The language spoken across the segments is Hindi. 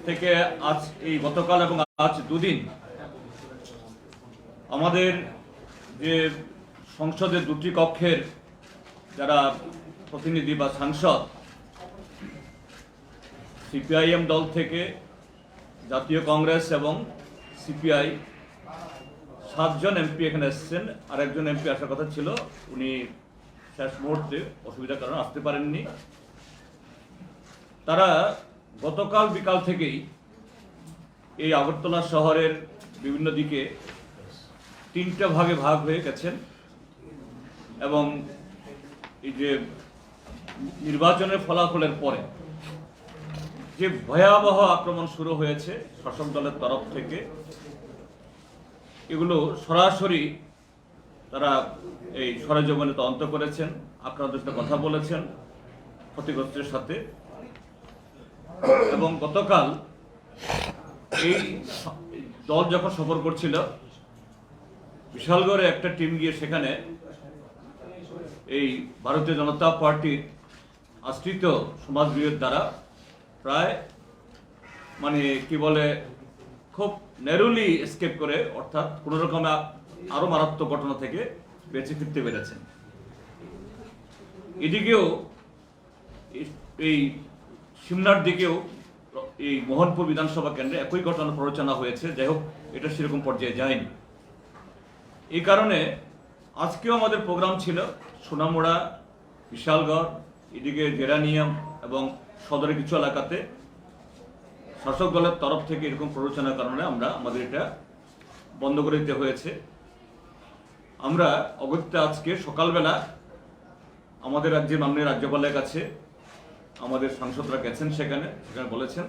থেকে আজ এই গতকাল এবং আজ দুদিন আমাদের যে সংসদের দুটি কক্ষের যারা প্রতিনিধি বা সাংসদ সিপিআইএম দল থেকে জাতীয় কংগ্রেস এবং সিপিআই 7 জন এমপি এখানে এসেছেন। আরেকজন এমপি আসার কথা ছিল, উনি শেষ মুহূর্তে অসুবিধার কারণে আসতে পারেননি। তারা গতকাল বিকাল থেকেই এই আগরতলা শহরের বিভিন্ন দিকে 3টে ভাগে ভাগ হয়ে গেছেন এবং এই যে নির্বাচনের ফলাফলের পরে যে ভয়াবহ আক্রমণ শুরু হয়েছে শাসক দলের তরফ থেকে, এগুলো সরাসরি তারা এই সরেজমিনে তদন্ত করেছেন, আক্রান্তের সাথে কথা বলেছেন, ক্ষতিগ্রস্তের সাথে। এবং গতকাল এই দল যখন সফর করছিল, বিশালগড়ে একটা টিম গিয়ে সেখানে এই ভারতীয় জনতা পার্টির আশ্রিত সমাজবিরোধীর দ্বারা প্রায় কি বলে খুব ন্যারোলি এসকেপ করে, অর্থাৎ কোনো রকম আরো মারাত্মক ঘটনা থেকে বেঁচে ফিরতে পেরেছেন। এদিকেও এই সিমনার দিকেও এই মোহনপুর বিধানসভা কেন্দ্রে একই ঘটনা প্ররোচনা হয়েছে। যাই হোক, এটা সেরকম পর্যায়ে যায়নি। এই কারণে আজকেও আমাদের প্রোগ্রাম ছিল সোনামুড়া, বিশালগড়, এদিকে জেরানিয়াম এবং সদরের কিছু এলাকাতে শাসক দলের তরফ থেকে এরকম প্ররোচনার কারণে আমাদের এটা বন্ধ করে দিতে হয়েছে। আমরা অগত্যা আজকে সকালবেলা আমাদের রাজ্যের মাননীয় রাজ্যপালের কাছে আমাদের সাংসদরা গেছেন, সেখানে বলেছেন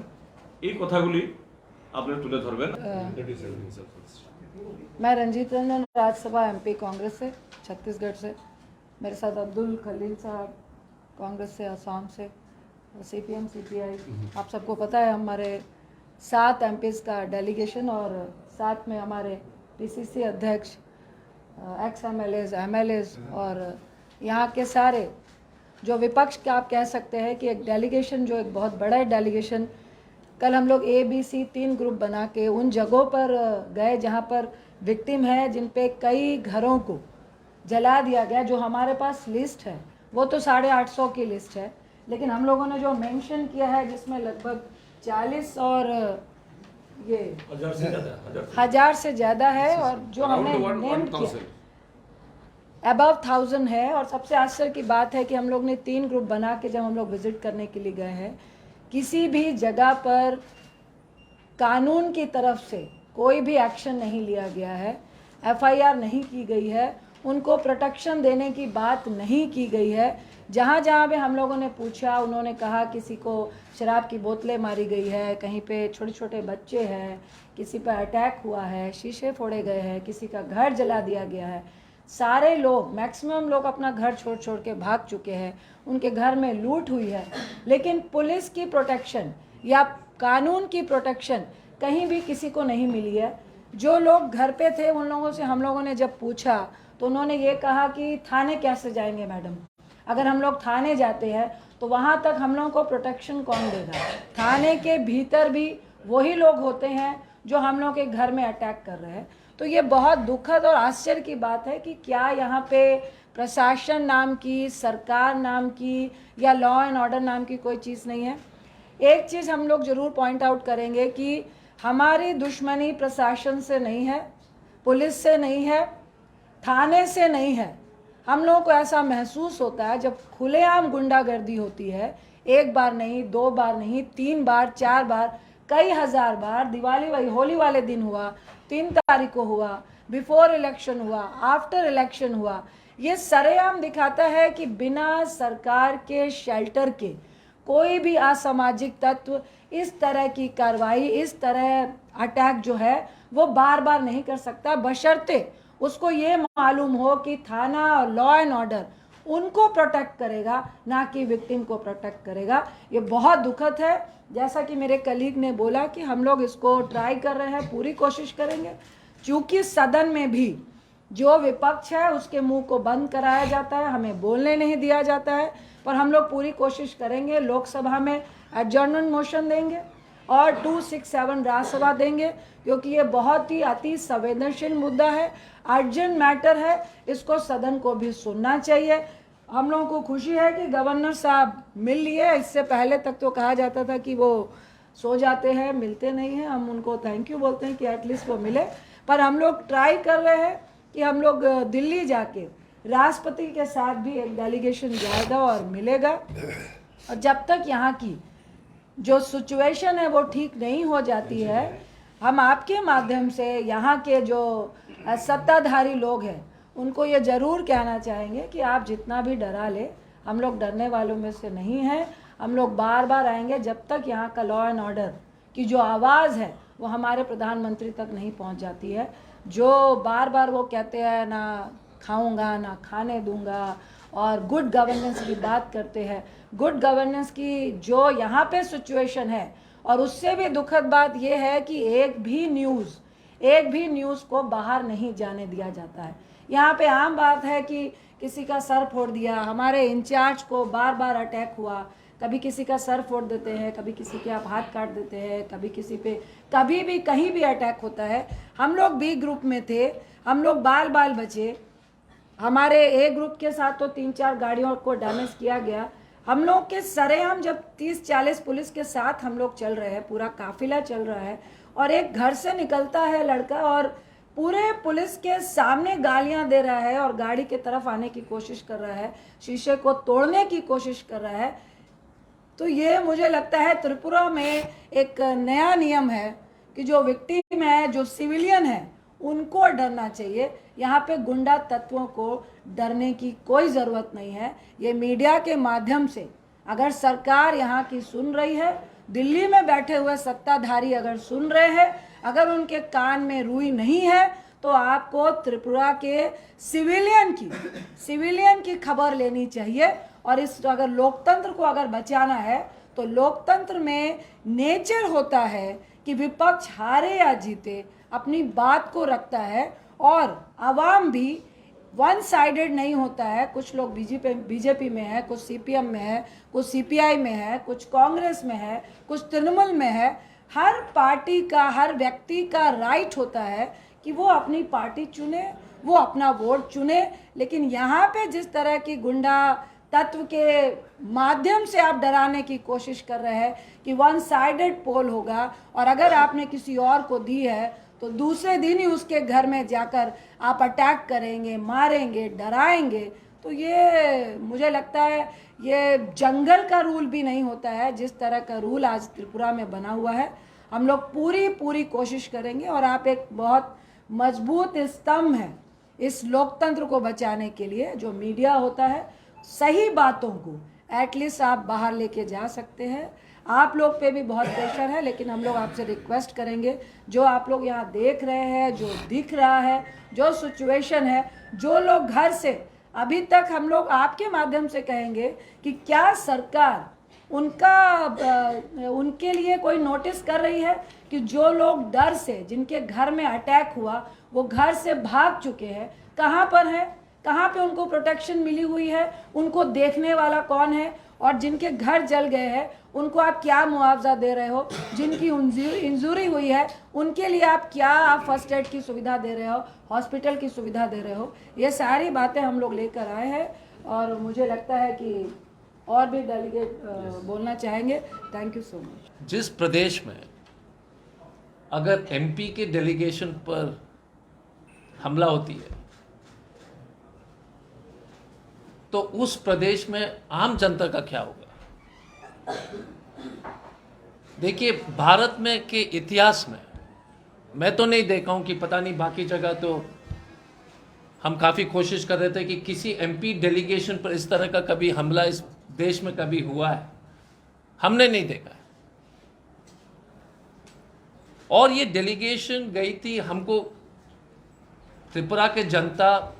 এই কথাগুলি আপনারা তুলে ধরবেন। मैं रंजीत रंजन, राज्यसभा एमपी कांग्रेस से, छत्तीसगढ़ से। मेरे साथ अब्दुल खलील साहब कांग्रेस से, असम से, सीपीएम सीपीआई। आप सबको पता है हमारे 7 एमपीज का डेलीगेशन और साथ में हमारे पीसीसी अध्यक्ष, एक्स एमएलएज और यहाँ के सारे जो विपक्ष के आप कह सकते हैं कि एक डेलीगेशन, जो एक बहुत बड़ा डेलीगेशन, कल हम लोग ABC 3 ग्रुप बना के उन जगहों पर गए जहाँ पर विक्टिम है, जिन पे कई घरों को जला दिया गया। जो हमारे पास लिस्ट है वो तो 850 की लिस्ट है, लेकिन हम लोगों ने जो मेंशन किया है जिसमें लगभग 40 और ये 1000 से ज़्यादा है, और जो हमने नेम किया अबव 1000 है। और सबसे आश्चर्य की बात है कि हम लोग ने 3 ग्रुप बना के जब हम लोग विजिट करने के लिए गए हैं, किसी भी जगह पर कानून की तरफ से कोई भी एक्शन नहीं लिया गया है, FIR नहीं की गई है, उनको प्रोटेक्शन देने की बात नहीं की गई है। जहाँ जहाँ भी हम लोगों ने पूछा, उन्होंने कहा किसी को शराब की बोतलें मारी गई है, कहीं पे छोटे छोटे बच्चे हैं, किसी पर अटैक हुआ है, शीशे फोड़े गए हैं, किसी का घर जला दिया गया है। सारे लोग, मैक्सिमम लोग अपना घर छोड़ छोड़ के भाग चुके हैं, उनके घर में लूट हुई है, लेकिन पुलिस की प्रोटेक्शन या कानून की प्रोटेक्शन कहीं भी किसी को नहीं मिली है। जो लोग घर पे थे उन लोगों से हम लोगों ने जब पूछा तो उन्होंने ये कहा कि थाने कैसे जाएंगे मैडम, अगर हम लोग थाने जाते हैं तो वहाँ तक हम लोगों को प्रोटेक्शन कौन देगा। थाने के भीतर भी वही लोग होते हैं जो हम लोग के घर में अटैक कर रहे हैं। तो ये बहुत दुखद और आश्चर्य की बात है कि क्या यहाँ पे प्रशासन नाम की, सरकार नाम की या लॉ एंड ऑर्डर नाम की कोई चीज़ नहीं है। एक चीज़ हम लोग ज़रूर पॉइंट आउट करेंगे कि हमारी दुश्मनी प्रशासन से नहीं है, पुलिस से नहीं है, थाने से नहीं है। हम लोगों को ऐसा महसूस होता है जब खुलेआम गुंडागर्दी होती है, 1 बार नहीं, 2 बार नहीं, 3 बार, 4 बार, कई हज़ार बार। दिवाली वही होली वाले दिन हुआ, 3 तारीख को हुआ, बिफोर इलेक्शन हुआ, आफ्टर इलेक्शन हुआ। ये सरेआम दिखाता है कि बिना सरकार के शेल्टर के कोई भी असामाजिक तत्व इस तरह की कार्रवाई, इस तरह अटैक जो है वो बार बार नहीं कर सकता, बशर्ते उसको ये मालूम हो कि थाना और लॉ एंड ऑर्डर उनको प्रोटेक्ट करेगा, ना कि विक्टिम को प्रोटेक्ट करेगा। ये बहुत दुखद है। जैसा कि मेरे कलीग ने बोला कि हम लोग इसको ट्राई कर रहे हैं, पूरी कोशिश करेंगे। चूँकि सदन में भी जो विपक्ष है उसके मुंह को बंद कराया जाता है, हमें बोलने नहीं दिया जाता है, पर हम लोग पूरी कोशिश करेंगे। लोकसभा में एडजर्नमेंट मोशन देंगे और 267 राज्यसभा देंगे, क्योंकि ये बहुत ही अति संवेदनशील मुद्दा है, अर्जेंट मैटर है, इसको सदन को भी सुनना चाहिए। हम लोगों को खुशी है कि गवर्नर साहब मिल लिए। इससे पहले तक तो कहा जाता था कि वो सो जाते हैं, मिलते नहीं हैं। हम उनको थैंक यू बोलते हैं कि एटलीस्ट वो मिले। पर हम लोग ट्राई कर रहे हैं कि हम लोग दिल्ली जाके राष्ट्रपति के साथ भी एक डेलीगेशन जाएगा और मिलेगा। और जब तक यहाँ की जो सिचुएशन है वो ठीक नहीं हो जाती है, हम आपके माध्यम से यहाँ के जो सत्ताधारी लोग हैं उनको ये ज़रूर कहना चाहेंगे कि आप जितना भी डरा ले, हम लोग डरने वालों में से नहीं हैं। हम लोग बार बार आएंगे जब तक यहाँ का लॉ एंड ऑर्डर की जो आवाज़ है वो हमारे प्रधानमंत्री तक नहीं पहुँच जाती है। जो बार बार वो कहते हैं ना खाऊंगा ना खाने दूंगा, और गुड गवर्नेंस की बात करते हैं। गुड गवर्नेंस की जो यहाँ पे सिचुएशन है, और उससे भी दुखद बात ये है कि एक भी न्यूज़ को बाहर नहीं जाने दिया जाता है। यहाँ पे आम बात है कि किसी का सर फोड़ दिया, हमारे इंचार्ज को बार बार अटैक हुआ, कभी किसी का सर फोड़ देते हैं, कभी किसी के आप हाथ काट देते हैं, कभी किसी पे कभी भी कहीं भी अटैक होता है। हम लोग बी ग्रुप में थे, हम लोग बाल बचे। हमारे ए ग्रुप के साथ तो 3-4 गाड़ियों को डैमेज किया गया। हम लोग के सरेआम जब 30-40 पुलिस के साथ हम लोग चल रहे हैं, पूरा काफिला चल रहा है, और एक घर से निकलता है लड़का और पूरे पुलिस के सामने गालियां दे रहा है और गाड़ी की तरफ आने की कोशिश कर रहा है, शीशे को तोड़ने की कोशिश कर रहा है। तो ये मुझे लगता है त्रिपुरा में एक नया नियम है कि जो विक्टिम है, जो सिविलियन है, उनको डरना चाहिए। यहाँ पे गुंडा तत्वों को डरने की कोई ज़रूरत नहीं है। ये मीडिया के माध्यम से अगर सरकार यहाँ की सुन रही है, दिल्ली में बैठे हुए सत्ताधारी अगर सुन रहे हैं, अगर उनके कान में रुई नहीं है, तो आपको त्रिपुरा के सिविलियन की खबर लेनी चाहिए। और इस अगर लोकतंत्र को अगर बचाना है, तो लोकतंत्र में नेचर होता है कि विपक्ष हारे या जीते अपनी बात को रखता है, और आवाम भी वन साइडेड नहीं होता है। कुछ लोग बीजेपी में है, कुछ सीपीएम में है, कुछ सीपीआई में है, कुछ कांग्रेस में है, कुछ तृणमूल में है। हर पार्टी का, हर व्यक्ति का राइट होता है कि वो अपनी पार्टी चुने, वो अपना वोट चुने। लेकिन यहाँ पे जिस तरह की गुंडा तत्व के माध्यम से आप डराने की कोशिश कर रहे हैं कि वन साइडेड पोल होगा, और अगर आपने किसी और को दी है तो दूसरे दिन ही उसके घर में जाकर आप अटैक करेंगे, मारेंगे, डराएंगे, तो ये मुझे लगता है ये जंगल का रूल भी नहीं होता है जिस तरह का रूल आज त्रिपुरा में बना हुआ है। हम लोग पूरी कोशिश करेंगे, और आप एक बहुत मजबूत स्तंभ है इस लोकतंत्र को बचाने के लिए। जो मीडिया होता है, सही बातों को एटलीस्ट आप बाहर लेके जा सकते हैं। आप लोग पे भी बहुत प्रेशर है, लेकिन हम लोग आपसे रिक्वेस्ट करेंगे, जो आप लोग यहाँ देख रहे हैं, जो दिख रहा है, जो सिचुएशन है, जो लोग घर से अभी तक, हम लोग आपके माध्यम से कहेंगे कि क्या सरकार उनके लिए कोई नोटिस कर रही है कि जो लोग डर से, जिनके घर में अटैक हुआ, वो घर से भाग चुके हैं, कहाँ पर हैं, कहाँ पे उनको प्रोटेक्शन मिली हुई है, उनको देखने वाला कौन है, और जिनके घर जल गए हैं उनको आप क्या मुआवजा दे रहे हो, जिनकी इंजरी हुई है उनके लिए आप क्या फर्स्ट एड की सुविधा दे रहे हो, हॉस्पिटल की सुविधा दे रहे हो। ये सारी बातें हम लोग लेकर आए हैं, और मुझे लगता है कि और भी डेलीगेट बोलना चाहेंगे। Thank you so much. जिस प्रदेश में अगर एमपी के डेलीगेशन पर हमला होती है, तो उस प्रदेश में आम जनता का क्या होगा? देखिए, भारत में के इतिहास में मैं तो नहीं देखा हूं कि, पता नहीं बाकी जगह तो हम काफ़ी कोशिश कर रहे थे कि किसी एमपी डेलीगेशन पर इस तरह का कभी हमला इस देश में कभी हुआ है, हमने नहीं देखा है। और ये डेलीगेशन गई थी, हमको त्रिपुरा के जनता,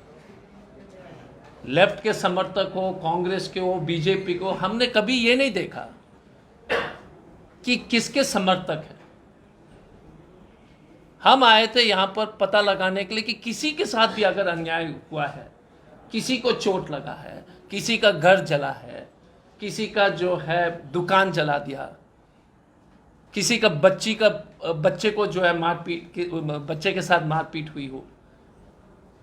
लेफ्ट के समर्थक हो, कांग्रेस के हो, बीजेपी को, हमने कभी ये नहीं देखा कि किसके समर्थक हैं। हम आए थे यहां पर पता लगाने के लिए कि किसी के साथ भी अगर अन्याय हुआ है, किसी को चोट लगा है, किसी का घर जला है, किसी का जो है दुकान जला दिया, किसी का बच्चे को जो है मारपीट, बच्चे के साथ मारपीट हुई हो,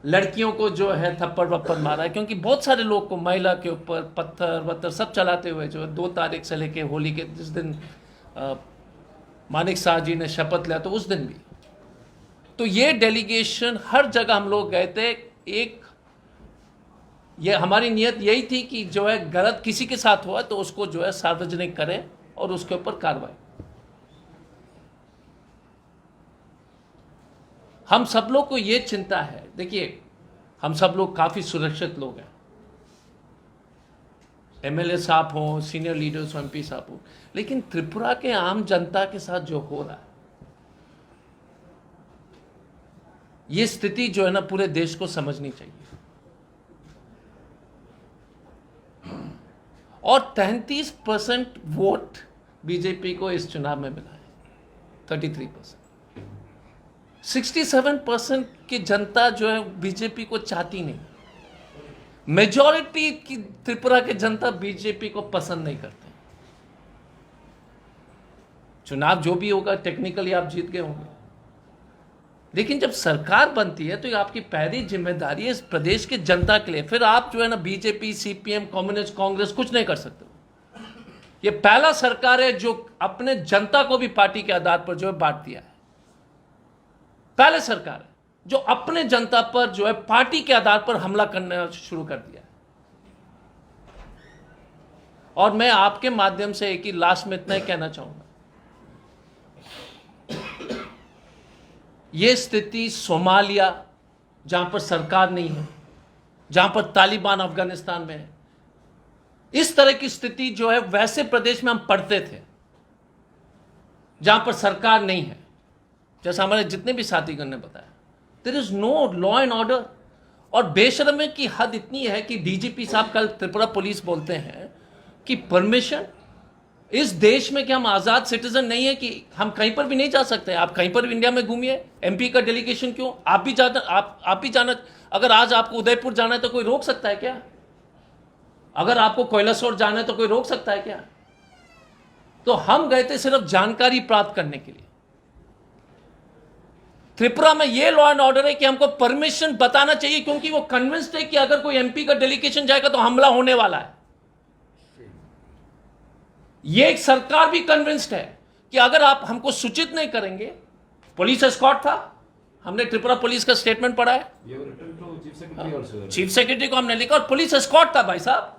लड़कियों को जो है थप्पड़ वप्पड़ मारा है, क्योंकि बहुत सारे लोग को महिला के ऊपर पत्थर वत्थर सब चलाते हुए जो है 2 तारीख से लेके होली के जिस दिन मानिक शाह जी ने शपथ लिया तो उस दिन भी। तो ये डेलीगेशन हर जगह हम लोग गए थे। ये हमारी नियत यही थी कि जो है गलत किसी के साथ हुआ तो उसको जो है सार्वजनिक करें और उसके ऊपर कार्रवाई। हम सब लोग को ये चिंता है, देखिए हम सब लोग काफी सुरक्षित लोग हैं, एमएलए साहब हो, सीनियर लीडर्स हो, एमपी साहब हो, लेकिन त्रिपुरा के आम जनता के साथ जो हो रहा है, ये स्थिति जो है ना पूरे देश को समझनी चाहिए। और 33% वोट बीजेपी को इस चुनाव में मिला है, 33%। 67% की जनता जो है बीजेपी को चाहती नहीं। मेजॉरिटी की त्रिपुरा की जनता बीजेपी को पसंद नहीं करते। चुनाव जो भी होगा टेक्निकली आप जीत गए होंगे, लेकिन जब सरकार बनती है तो ये आपकी पहली जिम्मेदारी है इस प्रदेश की जनता के लिए। फिर आप जो है ना बीजेपी, सीपीएम, कम्युनिस्ट, कांग्रेस कुछ नहीं कर सकते। ये पहला सरकार है जो अपने जनता को भी पार्टी के आधार पर जो है बांट दिया है। पहले सरकार है जो अपने जनता पर जो है पार्टी के आधार पर हमला करना शुरू कर दिया है। और मैं आपके माध्यम से एक ही लास्ट में इतना ही कहना चाहूंगा, यह स्थिति सोमालिया जहां पर सरकार नहीं है, जहां पर तालिबान अफगानिस्तान में है, इस तरह की स्थिति जो है वैसे प्रदेश में हम पढ़ते थे जहां पर सरकार नहीं है। जैसा हमारे जितने भी साथीगण ने बताया, there is no law and order. और बेशर्मी की हद इतनी है कि डीजीपी साहब कल त्रिपुरा पुलिस बोलते हैं कि परमिशन इस देश में कि हम आजाद सिटीजन नहीं है, कि हम कहीं पर भी नहीं जा सकते। आप कहीं पर भी इंडिया में घूमिए, एमपी का डेलीगेशन क्यों, आप भी जाना। अगर आज आपको उदयपुर जाना है तो कोई रोक सकता है क्या? अगर आपको कैलाशोर जाना है तो कोई रोक सकता है क्या? तो हम गए थे सिर्फ जानकारी प्राप्त करने के लिए। त्रिपुरा में यह लॉ एंड ऑर्डर है कि हमको परमिशन बताना चाहिए, क्योंकि वो कन्विंस्ड है कि अगर कोई एमपी का डेलीगेशन जाएगा तो हमला होने वाला है। ये एक सरकार भी कन्विंस्ड है कि अगर आप हमको सूचित नहीं करेंगे, पुलिस एस्कॉर्ट था, हमने त्रिपुरा पुलिस का स्टेटमेंट पढ़ा है, चीफ सेक्रेटरी को हमने लिखा, और पुलिस एस्कॉर्ट था। भाई साहब,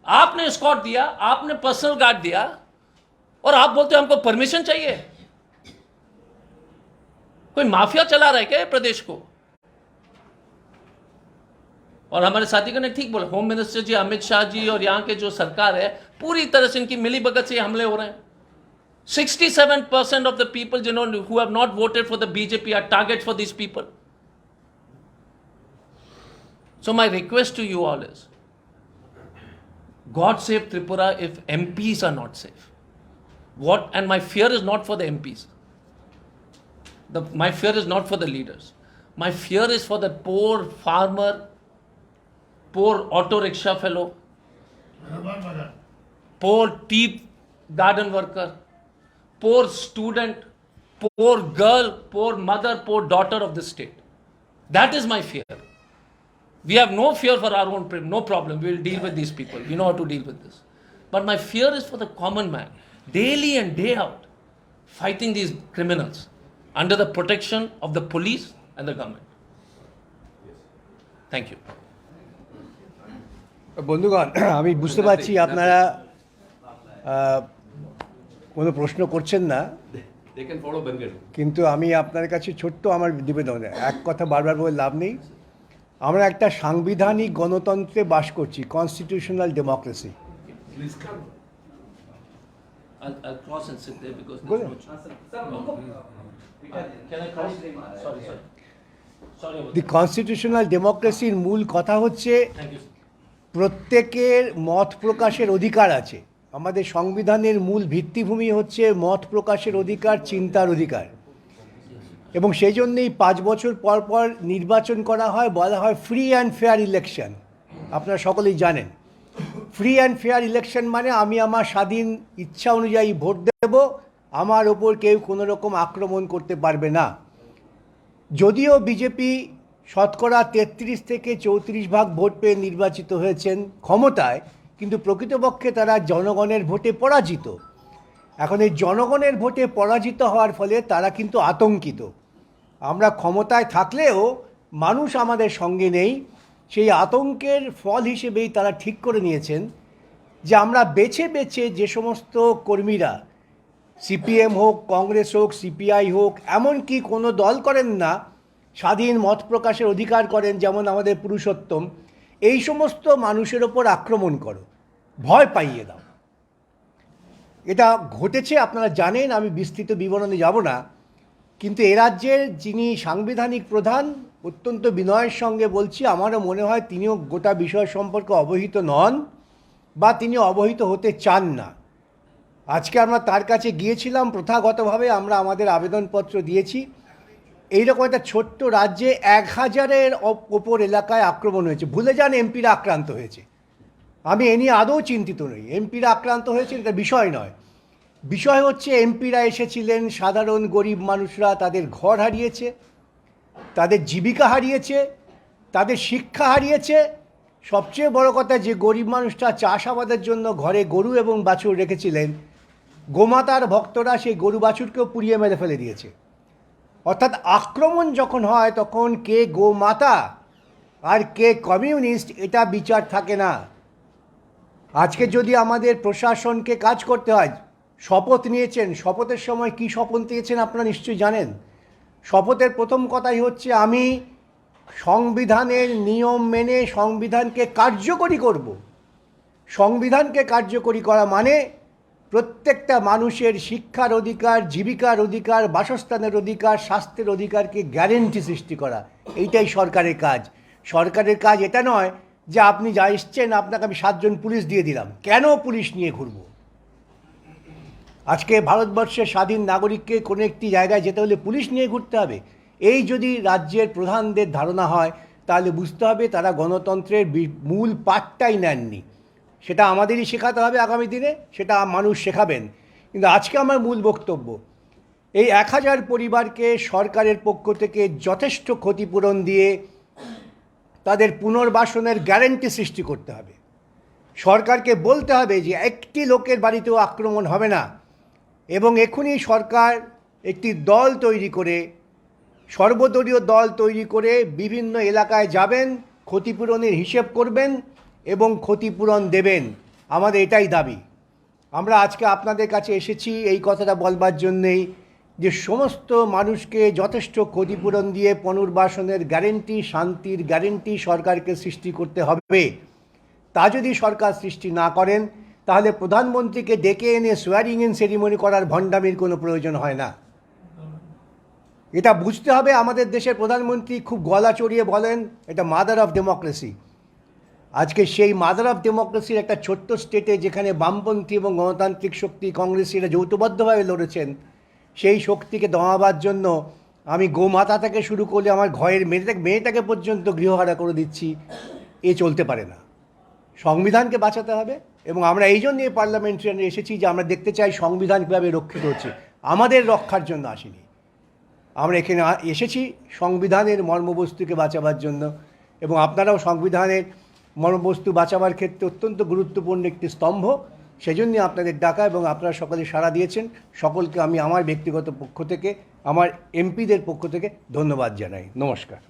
आपने एस्कॉर्ट दिया, आपने पर्सनल गार्ड दिया, और आप बोलते हो हमको परमिशन चाहिए। कोई माफिया चला रहा है क्या प्रदेश को? और हमारे साथी ने ठीक बोला, होम मिनिस्टर जी अमित शाह जी और यहां के जो सरकार है पूरी तरह से इनकी मिलीभगत से हमले हो रहे हैं। 67% ऑफ द पीपल जिन्होंने who have not voted for the BJP are target for this people. So my request to you all is, God save Tripura if MPs are not safe. And my fear is not for the MPs. My fear is not for the leaders. My fear is for the poor farmer, poor auto rickshaw fellow, poor tea garden worker, poor student, poor girl, poor mother, poor daughter of the state. That is my fear. We have no fear for our own, no problem. We will deal with these people. We know how to deal with this. But my fear is for the common man, daily and day out, fighting these criminals under the protection of the police and the government. Thank you. বন্ধুগণ, আমি বুঝতে পারছি আপনারা কোনো প্রশ্ন করছেন না, কিন্তু আমি আপনার কাছে ছোট্ট আমার নিবেদন, এক কথা বারবার বলে লাভ নেই। আমরা একটা সাংবিধানিক গণতন্ত্রে বাস করছি, constitutional democracy. I'll cross and sit there because Go there's no Can I cross? Sorry. The constitutional ডেমোক্রেসির মূল কথা হচ্ছে Thank you. প্রত্যেকের মত প্রকাশের অধিকার আছে। আমাদের সংবিধানের মূল ভিত্তিভূমি হচ্ছে মত প্রকাশের অধিকার, চিন্তার অধিকার, এবং সেই জন্যেই 5 বছর পর পর নির্বাচন করা হয়, বলা হয় ফ্রি অ্যান্ড ফেয়ার ইলেকশন। আপনারা সকলেই জানেন, ফ্রি অ্যান্ড ফেয়ার ইলেকশন মানে আমি আমার স্বাধীন ইচ্ছা অনুযায়ী ভোট দেব, আমার ওপর কেউ কোনো রকম আক্রমণ করতে পারবে না। যদিও বিজেপি শতকরা 33 থেকে 34% ভোট পেয়ে নির্বাচিত হয়েছেন ক্ষমতায়, কিন্তু প্রকৃতপক্ষে তারা জনগণের ভোটে পরাজিত। এখন এই জনগণের ভোটে পরাজিত হওয়ার ফলে তারা কিন্তু আতঙ্কিত। আমরা ক্ষমতায় থাকলেও মানুষ আমাদের সঙ্গে নেই, সেই আতঙ্কের ফল হিসেবেই তারা ঠিক করে নিয়েছেন যে আমরা বেছে বেছে যে সমস্ত কর্মীরা সিপিএম হোক, কংগ্রেস হোক, সিপিআই হোক, এমনকি কোনো দল করেন না, স্বাধীন মত প্রকাশের অধিকার করেন যেমন আমাদের পুরুষোত্তম, এই সমস্ত মানুষের ওপর আক্রমণ করো, ভয় পাইয়ে দাও। এটা ঘটেছে, আপনারা জানেন, আমি বিস্তৃত বিবরণে যাব না। কিন্তু এ রাজ্যের যিনি সাংবিধানিক প্রধান, অত্যন্ত বিনয়ের সঙ্গে বলছি, আমারও মনে হয় তিনিও গোটা বিষয় সম্পর্কে অবহিত নন বা তিনি অবহিত হতে চান না। আজকে আমরা তার কাছে গিয়েছিলাম, প্রথাগতভাবে আমরা আমাদের আবেদনপত্র দিয়েছি। এইরকম একটা ছোট্ট রাজ্যে 1000-এর ওপর এলাকায় আক্রমণ হয়েছে। ভুলে যান এমপিরা আক্রান্ত হয়েছে, আমি এ নিয়ে আদৌ চিন্তিত নই। এমপিরা আক্রান্ত হয়েছে এটা বিষয় নয়, বিষয় হচ্ছে এমপিরা এসেছিলেন, সাধারণ গরিব মানুষরা তাদের ঘর হারিয়েছে, তাদের জীবিকা হারিয়েছে, তাদের শিক্ষা হারিয়েছে। সবচেয়ে বড় কথা, যে গরিব মানুষটা চাষাবাদের জন্য ঘরে গরু এবং বাছুর রেখেছিলেন, গোমাতার ভক্তরা সেই গরু বাছুরকেও পুড়িয়ে মেরে ফেলে দিয়েছে। অর্থাৎ আক্রমণ যখন হয় তখন কে গোমাতা আর কে কমিউনিস্ট এটা বিচার থাকে না। আজকে যদি আমাদের প্রশাসনকে কাজ করতে হয়, শপথ নিয়েছেন, শপথের সময় কি শপথ নিয়েছেন আপনারা নিশ্চয়ই জানেন। শপথের প্রথম কথাই হচ্ছে আমি সংবিধানের নিয়ম মেনে সংবিধানকে কার্যকরী করব। সংবিধানকে কার্যকরী করা মানে প্রত্যেকটা মানুষের শিক্ষার অধিকার, জীবিকার অধিকার, বাসস্থানের অধিকার, স্বাস্থ্যের অধিকারকে গ্যারেন্টি সৃষ্টি করা। এইটাই সরকারের কাজ। সরকারের কাজ এটা নয় যে আপনি যা এসছেন আপনাকে আমি 7 জন পুলিশ দিয়ে দিলাম। কেন পুলিশ নিয়ে ঘুরব? আজকে ভারতবর্ষের স্বাধীন নাগরিককে কোনো একটি জায়গায় যেতে হলে পুলিশ নিয়ে ঘুরতে হবে? এই যদি রাজ্যের প্রধানদের ধারণা হয় তাহলে বুঝতে হবে তারা গণতন্ত্রের মূল পাঠটাই নেননি। সেটা আমাদেরই শেখাতে হবে আগামী দিনে, সেটা মানুষ শেখাবেন। কিন্তু আজকে আমার মূল বক্তব্য, এই 1000 পরিবারকে সরকারের পক্ষ থেকে যথেষ্ট ক্ষতিপূরণ দিয়ে তাদের পুনর্বাসনের গ্যারেন্টি সৃষ্টি করতে হবে। সরকারকে বলতে হবে যে একটি লোকের বাড়িতেও আক্রমণ হবে না, এবং এখনই সরকার একটি দল তৈরি করে, সর্বদলীয় দল তৈরি করে বিভিন্ন এলাকায় যাবেন, ক্ষতিপূরণের হিসেব করবেন এবং ক্ষতিপূরণ দেবেন। আমাদের এটাই দাবি। আমরা আজকে আপনাদের কাছে এসেছি এই কথাটা বলবার জন্যেই যে সমস্ত মানুষকে যথেষ্ট ক্ষতিপূরণ দিয়ে পুনর্বাসনের গ্যারেন্টি, শান্তির গ্যারেন্টি সরকারকে সৃষ্টি করতে হবে। তা যদি সরকার সৃষ্টি না করেন তাহলে প্রধানমন্ত্রীকে ডেকে এনে সোয়ারিং ইন সেরিমনি করার ভণ্ডামির কোনো প্রয়োজন হয় না। এটা বুঝতে হবে। আমাদের দেশের প্রধানমন্ত্রী খুব গলা চড়িয়ে বলেন এটা মাদার অফ ডেমোক্রেসি। আজকে সেই মাদার অফ ডেমোক্রেসির একটা ছোট্ট স্টেটে, যেখানে বামপন্থী এবং গণতান্ত্রিক শক্তি কংগ্রেসীরা যৌথবদ্ধভাবে লড়েছেন, সেই শক্তিকে দমাবার জন্য আমি গোমাতা থেকে শুরু করলে আমার ঘরের মেয়েটাকে পর্যন্ত গৃহহারা করে দিচ্ছি, এ চলতে পারে না। সংবিধানকে বাঁচাতে হবে, এবং আমরা এই জন্যই পার্লামেন্টারিয়ান এসেছি যে আমরা দেখতে চাই সংবিধান কীভাবে রক্ষিত হচ্ছে। আমাদের রক্ষার জন্য আসিনি, আমরা এখানে এসেছি সংবিধানের মর্মবস্তুকে বাঁচাবার জন্য, এবং আপনারাও সংবিধানের মর্মবস্তু বাঁচাবার ক্ষেত্রে অত্যন্ত গুরুত্বপূর্ণ একটি স্তম্ভ। সেজন্যই আপনাদের ডাকা, এবং আপনারা সকলে সাড়া দিয়েছেন। সকলকে আমি আমার ব্যক্তিগত পক্ষ থেকে, আমার এমপিদের পক্ষ থেকে ধন্যবাদ জানাই। নমস্কার।